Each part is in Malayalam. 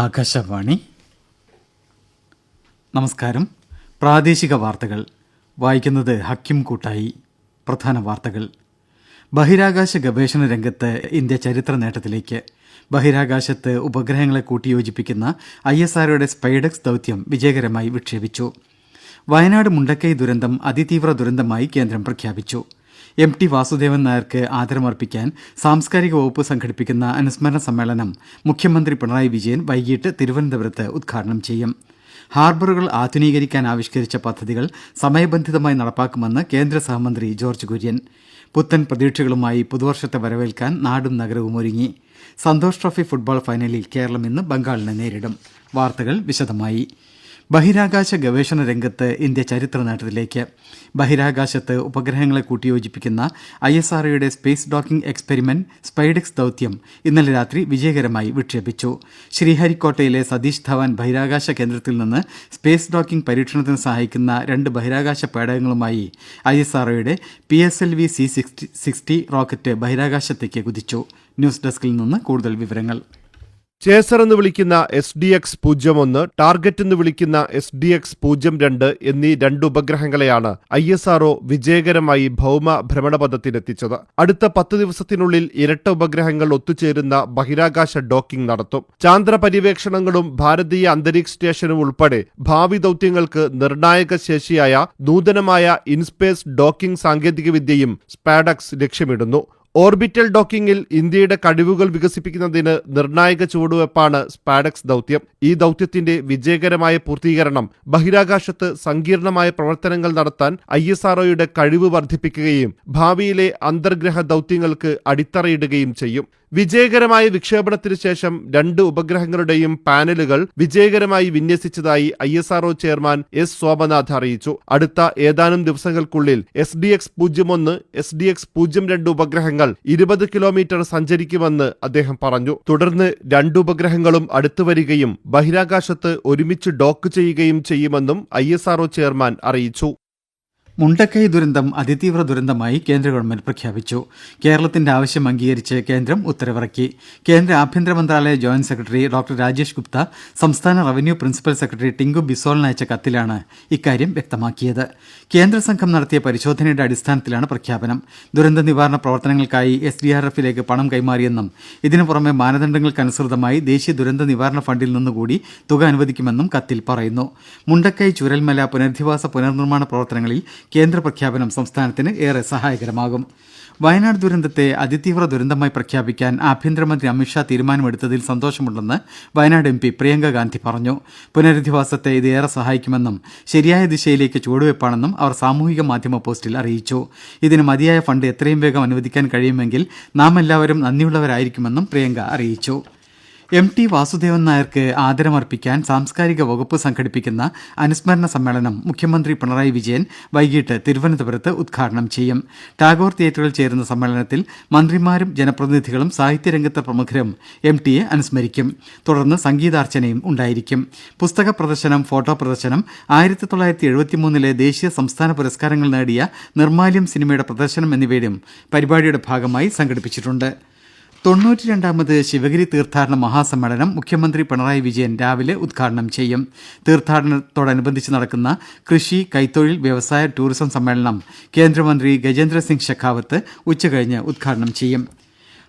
ആകാശവാണി. നമസ്കാരം. പ്രാദേശിക വാർത്തകൾ വായിക്കുന്നത് ഹക്കിം കൂട്ടായി. പ്രധാന വാർത്തകൾ. ബഹിരാകാശ ഗവേഷണ രംഗത്ത് ഇന്ത്യ ചരിത്ര നേട്ടത്തിലേക്ക്. ബഹിരാകാശത്ത് ഉപഗ്രഹങ്ങളെ കൂട്ടിയോജിപ്പിക്കുന്ന ISROയുടെ സ്പൈഡെക്സ് ദൗത്യം വിജയകരമായി വിക്ഷേപിച്ചു. വയനാട് മുണ്ടക്കൈ ദുരന്തം അതിതീവ്ര ദുരന്തമായി കേന്ദ്രം പ്രഖ്യാപിച്ചു. MT വാസുദേവൻ നായർക്ക് ആദരമർപ്പിക്കാൻ സാംസ്കാരിക വകുപ്പ് സംഘടിപ്പിക്കുന്ന അനുസ്മരണ സമ്മേളനം മുഖ്യമന്ത്രി പിണറായി വിജയൻ വൈകിട്ട് തിരുവനന്തപുരത്ത് ഉദ്ഘാടനം ചെയ്യും. ഹാർബറുകൾ ആധുനീകരിക്കാൻ ആവിഷ്കരിച്ച പദ്ധതികൾ സമയബന്ധിതമായി നടപ്പാക്കുമെന്ന് കേന്ദ്ര സഹമന്ത്രി ജോർജ് കുര്യൻ. പുത്തൻ പ്രതീക്ഷകളുമായി പുതുവർഷത്തെ വരവേൽക്കാൻ നാടും നഗരവും ഒരുങ്ങി. സന്തോഷ് ട്രോഫി ഫുട്ബോൾ ഫൈനലിൽ കേരളം ഇന്ന് ബംഗാളിനെ നേരിടും. വാർത്തകൾ വിശദമായി. ബഹിരാകാശ ഗവേഷണ രംഗത്ത് ഇന്ത്യ ചരിത്ര നേട്ടത്തിലേക്ക്. ബഹിരാകാശത്ത് ഉപഗ്രഹങ്ങളെ കൂട്ടിയോജിപ്പിക്കുന്ന ISROയുടെ സ്പേസ് ഡോക്കിംഗ് എക്സ്പെരിമെന്റ് സ്പൈഡെക്സ് ദൗത്യം ഇന്നലെ രാത്രി വിജയകരമായി വിക്ഷേപിച്ചു. ശ്രീഹരിക്കോട്ടയിലെ സതീഷ് ധവാൻ ബഹിരാകാശ കേന്ദ്രത്തിൽ നിന്ന് സ്പേസ് ഡോക്കിംഗ് പരീക്ഷണത്തിന് സഹായിക്കുന്ന 2 ബഹിരാകാശ പേടകങ്ങളുമായി ISROയുടെ PSLV C-60 റോക്കറ്റ് ബഹിരാകാശത്തേക്ക് കുതിച്ചു. ന്യൂസ് ഡെസ്കിൽ നിന്ന് കൂടുതൽ വിവരങ്ങൾ. ചേസർ എന്ന് വിളിക്കുന്ന SDX-01, ടാർഗറ്റ് എന്ന് വിളിക്കുന്ന SDX-02 എന്നീ 2 ഉപഗ്രഹങ്ങളെയാണ് ISRO വിജയകരമായി ഭൗമ ഭ്രമണപഥത്തിലെത്തിച്ചത്. അടുത്ത 10 ദിവസത്തിനുള്ളിൽ ഇരട്ട ഉപഗ്രഹങ്ങൾ ഒത്തുചേരുന്ന ബഹിരാകാശ ഡോക്കിംഗ് നടത്തും. ചാന്ദ്ര പര്യവേക്ഷണങ്ങളും ഭാരതീയ അന്തരീക്ഷ സ്റ്റേഷനും ഉൾപ്പെടെ ഭാവി ദൗത്യങ്ങൾക്ക് നിർണായക ശേഷിയായ നൂതനമായ ഇൻസ്പേസ് ഡോക്കിംഗ് സാങ്കേതികവിദ്യയും സ്പാഡെക്സ് ലക്ഷ്യമിടുന്നു. ഓർബിറ്റൽ ഡോക്കിംഗിൽ ഇന്ത്യയുടെ കഴിവുകൾ വികസിപ്പിക്കുന്നതിന് നിർണായക ചുവടുവെപ്പാണ് സ്പാഡെക്സ് ദൗത്യം. ഈ ദൗത്യത്തിന്റെ വിജയകരമായ പൂർത്തീകരണം ബഹിരാകാശത്ത് സങ്കീർണമായ പ്രവർത്തനങ്ങൾ നടത്താൻ ISROയുടെ കഴിവ് വർദ്ധിപ്പിക്കുകയും ഭാവിയിലെ അന്തർഗ്രഹ ദൗത്യങ്ങൾക്ക് അടിത്തറയിടുകയും ചെയ്യും. വിജയകരമായ വിക്ഷേപണത്തിനു ശേഷം 2 ഉപഗ്രഹങ്ങളുടെയും പാനലുകൾ വിജയകരമായി വിന്യസിച്ചതായി ISRO ചെയർമാൻ S. സോമനാഥ് അറിയിച്ചു. അടുത്ത ഏതാനും ദിവസങ്ങൾക്കുള്ളിൽ SDX-01, SDX-02 ഉപഗ്രഹങ്ങൾ 20 കിലോമീറ്റർ സഞ്ചരിക്കുമെന്ന് അദ്ദേഹം പറഞ്ഞു. തുടർന്ന് 2 ഉപഗ്രഹങ്ങളും അടുത്തുവരികയും ബഹിരാകാശത്ത് ഒരുമിച്ച് ഡോക്ക് ചെയ്യുകയും ചെയ്യുമെന്നും ISRO ചെയർമാൻ അറിയിച്ചു. മുണ്ടക്കൈ ദുരന്തം അതിതീവ്ര ദുരന്തമായി കേന്ദ്ര ഗവൺമെന്റ് പ്രഖ്യാപിച്ചു. കേരളത്തിന്റെ ആവശ്യം അംഗീകരിച്ച് കേന്ദ്രം ഉത്തരവിറക്കി. കേന്ദ്ര ആഭ്യന്തര മന്ത്രാലയ joint secretary doctor Rajesh Gupta സംസ്ഥാന റവന്യൂ പ്രിൻസിപ്പൽ സെക്രട്ടറി ടിങ്കു ബിസോളിന് അയച്ച കത്തിലാണ് ഇക്കാര്യം വ്യക്തമാക്കിയത്. കേന്ദ്ര സംഘം നടത്തിയ പരിശോധനയുടെ അടിസ്ഥാനത്തിലാണ് പ്രഖ്യാപനം. ദുരന്ത നിവാരണ പ്രവർത്തനങ്ങൾക്കായി SDRFലേക്ക് പണം കൈമാറിയെന്നും ഇതിനു പുറമെ മാനദണ്ഡങ്ങൾക്കനുസൃതമായി ദേശീയ ദുരന്ത നിവാരണ ഫണ്ടിൽ നിന്നുകൂടി തുക അനുവദിക്കുമെന്നും കത്തിൽ പറയുന്നു. മുണ്ടക്കൈ ചുരൽമല പുനരധിവാസ പുനർനിർമ്മാണ പ്രവർത്തനങ്ങളിൽ കേന്ദ്ര പ്രഖ്യാപനം സംസ്ഥാനത്തിന് ഏറെ സഹായകരമാകും. വയനാട് ദുരന്തത്തെ അതിതീവ്ര ദുരന്തമായി പ്രഖ്യാപിക്കാൻ ആഭ്യന്തരമന്ത്രി അമിത്ഷാ തീരുമാനമെടുത്തതിൽ സന്തോഷമുണ്ടെന്ന് വയനാട് MP പ്രിയങ്ക ഗാന്ധി പറഞ്ഞു. പുനരധിവാസത്തെ ഇത് ഏറെ സഹായിക്കുമെന്നും ശരിയായ ദിശയിലേക്ക് ചുവടുവെപ്പാണെന്നും അവർ സാമൂഹിക മാധ്യമ പോസ്റ്റിൽ അറിയിച്ചു. ഇതിന് മതിയായ ഫണ്ട് എത്രയും വേഗം അനുവദിക്കാൻ കഴിയുമെങ്കിൽ നാം എല്ലാവരും നന്ദിയുള്ളവരായിരിക്കുമെന്നും പ്രിയങ്ക അറിയിച്ചു. MT വാസുദേവൻ നായർക്ക് ആദരമർപ്പിക്കാൻ സാംസ്കാരിക വകുപ്പ് സംഘടിപ്പിക്കുന്ന അനുസ്മരണ സമ്മേളനം മുഖ്യമന്ത്രി പിണറായി വിജയൻ വൈകിട്ട് തിരുവനന്തപുരത്ത് ഉദ്ഘാടനം ചെയ്യും. ടാഗോർ തിയേറ്ററിൽ ചേരുന്ന സമ്മേളനത്തിൽ മന്ത്രിമാരും ജനപ്രതിനിധികളും സാഹിത്യരംഗത്തെ പ്രമുഖരും MTയെ അനുസ്മരിക്കും. തുടർന്ന് സംഗീതാർച്ചനയും ഉണ്ടായിരിക്കും. പുസ്തക പ്രദർശനം, ഫോട്ടോ പ്രദർശനം, 1973 ദേശീയ സംസ്ഥാന പുരസ്കാരങ്ങൾ നേടിയ നിർമ്മാല്യം സിനിമയുടെ പ്രദർശനം എന്നിവയും പരിപാടിയുടെ ഭാഗമായി സംഘടിപ്പിച്ചിട്ടുണ്ട്. 92ാമത് ശിവഗിരി തീർത്ഥാടന മഹാസമ്മേളനം മുഖ്യമന്ത്രി പിണറായി വിജയൻ രാവിലെ ഉദ്ഘാടനം ചെയ്യും. തീർത്ഥാടനത്തോടനുബന്ധിച്ച് നടക്കുന്ന കൃഷി, കൈത്തൊഴിൽ, വ്യവസായ, ടൂറിസം സമ്മേളനം കേന്ദ്രമന്ത്രി ഗജേന്ദ്ര സിംഗ് ഷെഖാവത്ത് ഉച്ചകഴിഞ്ഞ് ഉദ്ഘാടനം ചെയ്യും.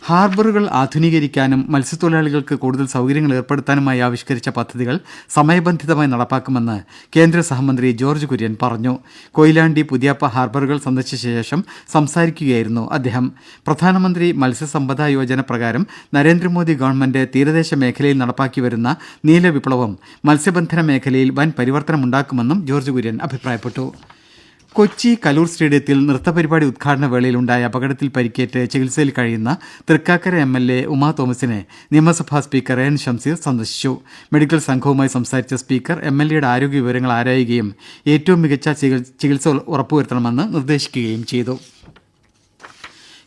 ഹാർബറുകൾ ആധുനീകരിക്കാനും മത്സ്യത്തൊഴിലാളികൾക്ക് കൂടുതൽ സൗകര്യങ്ങൾ ഏർപ്പെടുത്താനുമായി ആവിഷ്കരിച്ച പദ്ധതികൾ സമയബന്ധിതമായി നടപ്പാക്കുമെന്ന് കേന്ദ്ര സഹമന്ത്രി ജോർജ് കുര്യൻ പറഞ്ഞു. കൊയിലാണ്ടി, പുതിയാപ്പ ഹാർബറുകൾ സന്ദർശിച്ച ശേഷം സംസാരിക്കുകയായിരുന്നു അദ്ദേഹം. പ്രധാനമന്ത്രി മത്സ്യസമ്പദാ യോജന പ്രകാരം നരേന്ദ്രമോദി ഗവൺമെന്റ് തീരദേശ മേഖലയിൽ നടപ്പാക്കിവരുന്ന നീലവിപ്ലവം മത്സ്യബന്ധന മേഖലയിൽ വൻ പരിവർത്തനമുണ്ടാക്കുമെന്നും ജോർജ് കുര്യൻ അഭിപ്രായപ്പെട്ടു. കൊച്ചി കലൂർ സ്റ്റേഡിയത്തിൽ നൃത്തപരിപാടി ഉദ്ഘാടന വേളയിലുണ്ടായ അപകടത്തിൽ പരിക്കേറ്റ് ചികിത്സയിൽ കഴിയുന്ന തൃക്കാക്കര MLA ഉമാ തോമസിനെ നിയമസഭാ സ്പീക്കർ AN ഷംസീർ സന്ദർശിച്ചു. മെഡിക്കൽ സംഘവുമായി സംസാരിച്ച സ്പീക്കർ MLAയുടെ ആരോഗ്യ വിവരങ്ങൾ ആരായുകയും ഏറ്റവും മികച്ച ചികിത്സ ഉറപ്പുവരുത്തണമെന്ന് നിർദ്ദേശിക്കുകയും ചെയ്തു.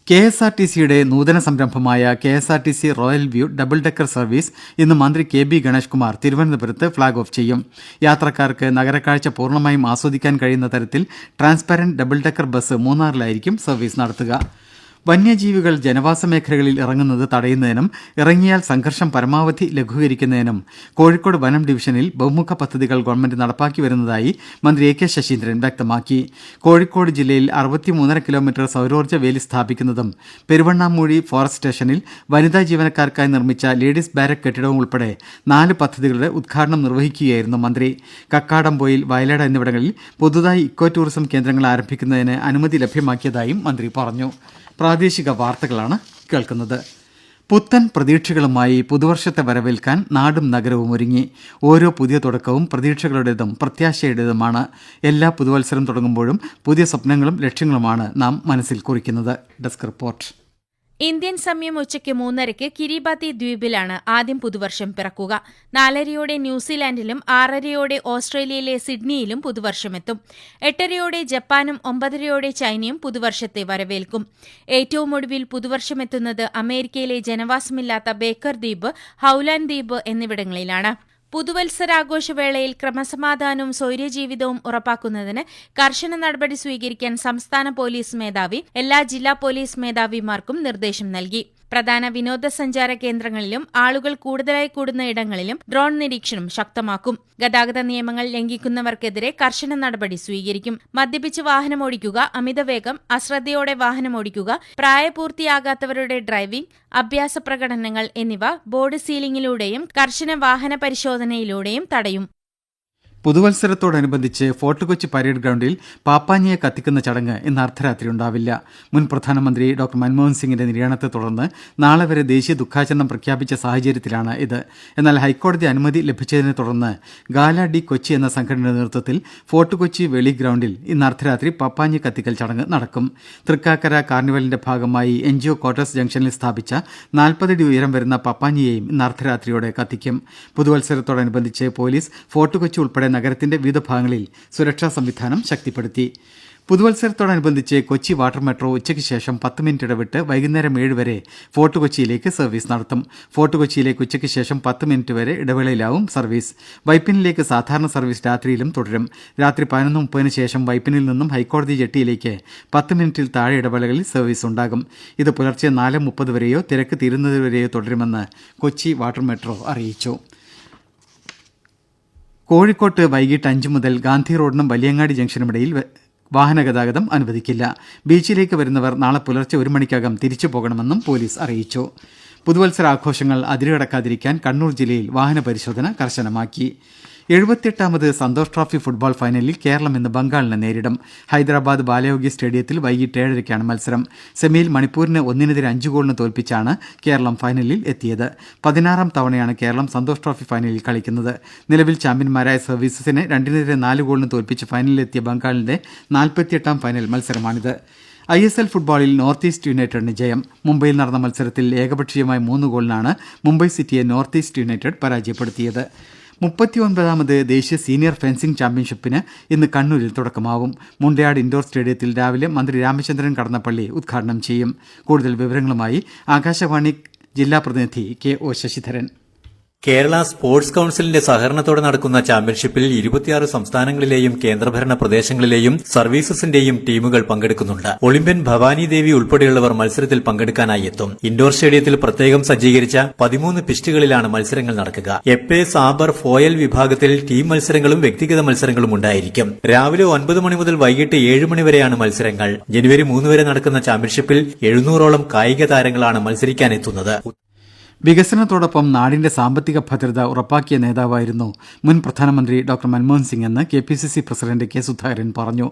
KSRTCയുടെ നൂതന സംരംഭമായ KSRTC royal view double decker service ഇന്ന് മന്ത്രി KB ഗണേഷ് കുമാർ തിരുവനന്തപുരത്ത് ഫ്ളാഗ് ഓഫ് ചെയ്യും. യാത്രക്കാർക്ക് നഗരക്കാഴ്ച പൂർണ്ണമായും ആസ്വദിക്കാൻ കഴിയുന്ന തരത്തിൽ ട്രാൻസ്പെറന്റ് ഡബിൾ ഡെക്കർ ബസ് മൂന്നാറിലായിരിക്കും സർവീസ് നടത്തുക. വന്യജീവികൾ ജനവാസ മേഖലകളിൽ ഇറങ്ങുന്നത് തടയുന്നതിനും ഇറങ്ങിയാൽ സംഘർഷം പരമാവധി ലഘൂകരിക്കുന്നതിനും കോഴിക്കോട് വനം ഡിവിഷനിൽ ബഹുമുഖ പദ്ധതികൾ ഗവൺമെന്റ് നടപ്പാക്കി വരുന്നതായി മന്ത്രി എ കെ ശശീന്ദ്രൻ വ്യക്തമാക്കി. കോഴിക്കോട് ജില്ലയിൽ 63.5 കിലോമീറ്റർ സൗരോർജ്ജ വേലി സ്ഥാപിക്കുന്നതും പെരുവണ്ണാമൂഴി ഫോറസ്റ്റ് സ്റ്റേഷനിൽ വനിതാ ജീവനക്കാർക്കായി നിർമ്മിച്ച ലേഡീസ് ബാരക് കെട്ടിടവും ഉൾപ്പെടെ 4 പദ്ധതികളുടെ ഉദ്ഘാടനം നിർവഹിക്കുകയായിരുന്നു മന്ത്രി. കക്കാടംപൊയിൽ, വയലാട് എന്നിവിടങ്ങളിൽ പുതുതായി ഇക്കോ ടൂറിസം കേന്ദ്രങ്ങൾ ആരംഭിക്കുന്നതിന് അനുമതി ലഭ്യമാക്കിയതായും മന്ത്രി പറഞ്ഞു. പ്രാദേശിക വാർത്തകളാണ് കേൾക്കുന്നത്. പുത്തൻ പ്രതീക്ഷകളുമായി പുതുവർഷത്തെ വരവേൽക്കാൻ നാടും നഗരവും ഒരുങ്ങി. ഓരോ പുതിയ തുടക്കവും പ്രതീക്ഷകളുടേതും പ്രത്യാശയുടേതുമാണ്. എല്ലാ പുതുവത്സരം തുടങ്ങുമ്പോഴും പുതിയ സ്വപ്നങ്ങളും ലക്ഷ്യങ്ങളുമാണ് നാം മനസ്സിൽ കുറിക്കുന്നത്. Desk report. ഇന്ത്യൻ സമയം ഉച്ചയ്ക്ക് 3:30 കിരിബാത്തി ദ്വീപിലാണ് ആദ്യം പുതുവർഷം പിറക്കുക. 4:30 ന്യൂസിലാൻഡിലും 6:30 ഓസ്ട്രേലിയയിലെ സിഡ്നിയിലും പുതുവർഷമെത്തും. 8:30 ജപ്പാനും 9:30 ചൈനയും പുതുവർഷത്തെ വരവേൽക്കും. ഏറ്റവും ഒടുവിൽ പുതുവർഷമെത്തുന്നത് അമേരിക്കയിലെ ജനവാസമില്ലാത്ത ബേക്കർ ദ്വീപ്, ഹൌലാൻഡ് ദ്വീപ് എന്നിവിടങ്ങളിലാണ്. പുതുവത്സരാഘോഷവേളയിൽ ക്രമസമാധാനവും സ്വൈര്യജീവിതവും ഉറപ്പാക്കുന്നതിന് കർശന നടപടി സ്വീകരിക്കാൻ സംസ്ഥാന പോലീസ് മേധാവി എല്ലാ ജില്ലാ പോലീസ് മേധാവിമാർക്കും നിർദ്ദേശം നൽകി. പ്രധാന വിനോദസഞ്ചാര കേന്ദ്രങ്ങളിലും ആളുകൾ കൂടുതലായി കൂടുന്ന ഇടങ്ങളിലും ഡ്രോൺ നിരീക്ഷണം ശക്തമാക്കും. ഗതാഗത നിയമങ്ങൾ ലംഘിക്കുന്നവർക്കെതിരെ കർശന നടപടി സ്വീകരിക്കും. മദ്യപിച്ച് വാഹനമോടിക്കുക, അമിതവേഗം, അശ്രദ്ധയോടെ വാഹനമോടിക്കുക, പ്രായപൂർത്തിയാകാത്തവരുടെ ഡ്രൈവിംഗ്, അഭ്യാസ പ്രകടനങ്ങൾ എന്നിവ ബോർഡ് സീലിംഗിലൂടെയും കർശന വാഹന പരിശോധനയിലൂടെയും തടയും. പുതുവത്സരത്തോടനുബന്ധിച്ച് ഫോർട്ട് കൊച്ചി പരേഡ് ഗ്രൌണ്ടിൽ പാപ്പാഞ്ഞിയെ കത്തിക്കുന്ന ചടങ്ങ് ഇന്ന് അർദ്ധരാത്രി ഉണ്ടാവില്ല. മുൻ പ്രധാനമന്ത്രി ഡോക്ടർ മൻമോഹൻ സിംഗിന്റെ നിര്യാണത്തെ തുടർന്ന് നാളെ വരെ ദേശീയ ദുഃഖാചരണം പ്രഖ്യാപിച്ച സാഹചര്യത്തിലാണ് ഇത്. എന്നാൽ ഹൈക്കോടതി അനുമതി ലഭിച്ചതിനെ തുടർന്ന് ഗാല ഡി കൊച്ചി എന്ന സംഘടനയുടെ നേതൃത്വത്തിൽ ഫോർട്ട് കൊച്ചി വെളി ഗ്രൌണ്ടിൽ ഇന്ന് അർദ്ധരാത്രി പാപ്പാഞ്ഞി കത്തിക്കൽ ചടങ്ങ് നടക്കും. തൃക്കാക്കര കാർണിവലിന്റെ ഭാഗമായി NGO ക്വാർട്ടേഴ്സ് ജംഗ്ഷനിൽ സ്ഥാപിച്ച 40 അടി ഉയരം വരുന്ന പാപ്പാഞ്ഞിയെയും ഇന്ന് അർദ്ധരാത്രിയോടെ കത്തിക്കും. പുതുവത്സരത്തോടനുബന്ധിച്ച് പോലീസ് ഫോർട്ട് കൊച്ചി ഉൾപ്പെടെ നഗരത്തിന്റെ വിവിധ ഭാഗങ്ങളിൽ സുരക്ഷാ സംവിധാനം ശക്തിപ്പെടുത്തി. പുതുവത്സരത്തോടനുബന്ധിച്ച് കൊച്ചി വാട്ടർ മെട്രോ ഉച്ചയ്ക്ക് ശേഷം 10 മിനിറ്റ് ഇടവിട്ട് വൈകുന്നേരം 7 വരെ ഫോർട്ട് കൊച്ചിയിലേക്ക് സർവീസ് നടത്തും. ഫോർട്ട് കൊച്ചിയിലേക്ക് ഉച്ചയ്ക്ക് ശേഷം 10 മിനിറ്റ് വരെ ഇടവേളയിലാവും സർവീസ്. വൈപ്പിനിലേക്ക് സാധാരണ സർവീസ് രാത്രിയിലും തുടരും. രാത്രി 11:30 ശേഷം വൈപ്പിനിൽ നിന്നും ഹൈക്കോടതി ജെട്ടിയിലേക്ക് 10 മിനിറ്റിൽ താഴെ ഇടവേളകളിൽ സർവീസ് ഉണ്ടാകും. ഇത് പുലർച്ചെ 4:30 വരെയോ തിരക്ക് തീരുന്നതുവരെയോ തുടരുമെന്ന് കൊച്ചി വാട്ടർ മെട്രോ അറിയിച്ചു. കോഴിക്കോട്ട് വൈകിട്ട് 5 മുതൽ ഗാന്ധി റോഡിനും വലിയങ്ങാടി ജംഗ്ഷനുമിടയിൽ വാഹനഗതാഗതം അനുവദിക്കില്ല. ബീച്ചിലേക്ക് വരുന്നവർ നാളെ പുലർച്ചെ 1 മണിക്കകം തിരിച്ചു പോകണമെന്നും പോലീസ് അറിയിച്ചു. പുതുവത്സരാഘോഷങ്ങൾ അതിരുകടക്കാതിരിക്കാൻ കണ്ണൂർ ജില്ലയിൽ വാഹന പരിശോധന കർശനമാക്കി. 78ാമത് സന്തോഷ് ട്രോഫി ഫുട്ബോൾ ഫൈനലിൽ കേരളം ഇന്ന് ബംഗാളിനെ നേരിടും. ഹൈദരാബാദ് ബാലയോഗി സ്റ്റേഡിയത്തിൽ വൈകിട്ട് 7:30-ക്കാണ് മത്സരം. സെമിയിൽ മണിപ്പൂരിനെ 1-5 ഗോളിന് തോൽപ്പിച്ചാണ് കേരളം ഫൈനലിൽ എത്തിയത്. 16ാം തവണയാണ് കേരളം സന്തോഷ് ട്രോഫി ഫൈനലിൽ കളിക്കുന്നത്. നിലവിൽ ചാമ്പ്യന്മാരായ സർവീസസിനെ 2-4 ഗോളിന് തോൽപ്പിച്ച് ഫൈനലിലെത്തിയ ബംഗാളിന്റെ 48ാം ഫൈനൽ മത്സരമാണിത്. ISL ഫുട്ബോളിൽ നോർത്ത് ഈസ്റ്റ് യുണൈറ്റഡിന് ജയം. മുംബൈയിൽ നടന്ന മത്സരത്തിൽ ഏകപക്ഷീയമായ 3 ഗോളിനാണ് മുംബൈ സിറ്റിയെ നോർത്ത് ഈസ്റ്റ് യുണൈറ്റഡ് പരാജയപ്പെടുത്തിയത്. 39ാമത് ദേശീയ സീനിയർ ഫെൻസിംഗ് ചാമ്പ്യൻഷിപ്പിന് ഇന്ന് കണ്ണൂരിൽ തുടക്കമാവും. മുണ്ടയാട് ഇൻഡോർ സ്റ്റേഡിയത്തിൽ രാവിലെ മന്ത്രി രാമചന്ദ്രൻ കടന്നപ്പള്ളി ഉദ്ഘാടനം ചെയ്യും. കൂടുതൽ വിവരങ്ങളുമായി ആകാശവാണി ജില്ലാ പ്രതിനിധി KO ശശിധരൻ. കേരള സ്പോർട്സ് കൌൺസിലിന്റെ സഹകരണത്തോടെ നടക്കുന്ന ചാമ്പ്യൻഷിപ്പിൽ 26 സംസ്ഥാനങ്ങളിലെയും കേന്ദ്രഭരണ പ്രദേശങ്ങളിലെയും സർവീസസിന്റെയും ടീമുകൾ പങ്കെടുക്കുന്നുണ്ട്. ഒളിമ്പ്യൻ ഭവാനി ദേവി ഉൾപ്പെടെയുള്ളവർ മത്സരത്തിൽ പങ്കെടുക്കാനായി എത്തും. ഇൻഡോർ സ്റ്റേഡിയത്തിൽ പ്രത്യേകം സജ്ജീകരിച്ച 13 പിസ്റ്റുകളിലാണ് മത്സരങ്ങൾ നടക്കുക. എപ്പെ, സാബർ, ഫോയൽ വിഭാഗത്തിൽ ടീം മത്സരങ്ങളും വ്യക്തിഗത മത്സരങ്ങളും ഉണ്ടായിരിക്കും. രാവിലെ 9 മണി മുതൽ വൈകിട്ട് 7 മണി വരെയാണ് മത്സരങ്ങൾ. ജനുവരി 3 വരെ നടക്കുന്ന ചാമ്പ്യൻഷിപ്പിൽ 700ഓളം കായിക താരങ്ങളാണ് മത്സരിക്കാനെത്തുന്നത്. വികസനത്തോടൊപ്പം നാടിന്റെ സാമ്പത്തിക ഭദ്രത ഉറപ്പാക്കിയ നേതാവായിരുന്നു മുൻ പ്രധാനമന്ത്രി ഡോക്ടർ മൻമോഹൻ സിംഗ് എന്ന് KPCC പ്രസിഡന്റ് K സുധാകരൻ പറഞ്ഞു.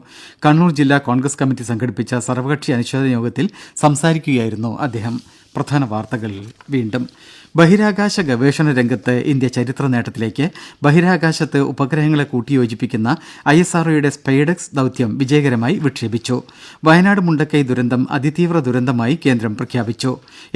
കണ്ണൂർ ജില്ലാ കോൺഗ്രസ് കമ്മിറ്റി സംഘടിപ്പിച്ച സർവകക്ഷി അനുശോചന യോഗത്തിൽ സംസാരിക്കുകയായിരുന്നു അദ്ദേഹം. പ്രധാന വാർത്തകൾ വീണ്ടും. ബഹിരാകാശ ഗവേഷണ രംഗത്ത് ഇന്ത്യ ചരിത്ര നേട്ടത്തിലേക്ക്. ബഹിരാകാശത്ത് ഉപഗ്രഹങ്ങളെ കൂട്ടിയോജിപ്പിക്കുന്ന ISROയുടെ സ്പൈഡെക്സ് ദൌത്യം വിജയകരമായി വിക്ഷേപിച്ചു. വയനാട് മുണ്ടക്കൈ ദുരന്തം അതിതീവ്ര ദുരന്തമായി കേന്ദ്രം പ്രഖ്യാപിച്ചു.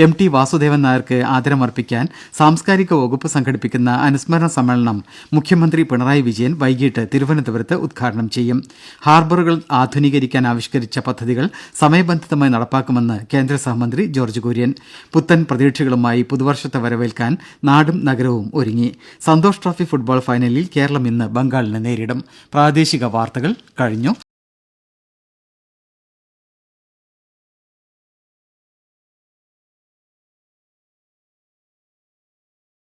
MT വാസുദേവൻ നായർക്ക് ആദരമർപ്പിക്കാൻ സാംസ്കാരിക വകുപ്പ് സംഘടിപ്പിക്കുന്ന അനുസ്മരണ സമ്മേളനം മുഖ്യമന്ത്രി പിണറായി വിജയൻ വൈകിട്ട് തിരുവനന്തപുരത്ത് ഉദ്ഘാടനം ചെയ്യും. ഹാർബറുകൾ ആധുനീകരിക്കാൻ ആവിഷ്കരിച്ച പദ്ധതികൾ സമയബന്ധിതമായി നടപ്പാക്കുമെന്ന് കേന്ദ്ര സഹമന്ത്രി ജോർജ് കുര്യൻ. പുത്തൻ പ്രതീക്ഷകളുമായി പുതുവർഷത്തെ വരവേൽക്കാൻ നാടും നഗരവും ഒരുങ്ങി. സന്തോഷ് ട്രോഫി ഫുട്ബോൾ ഫൈനലിൽ കേരളം ഇന്ന് ബംഗാളിനെ നേരിടും. പ്രാദേശിക വാർത്തകൾ കഴിഞ്ഞു.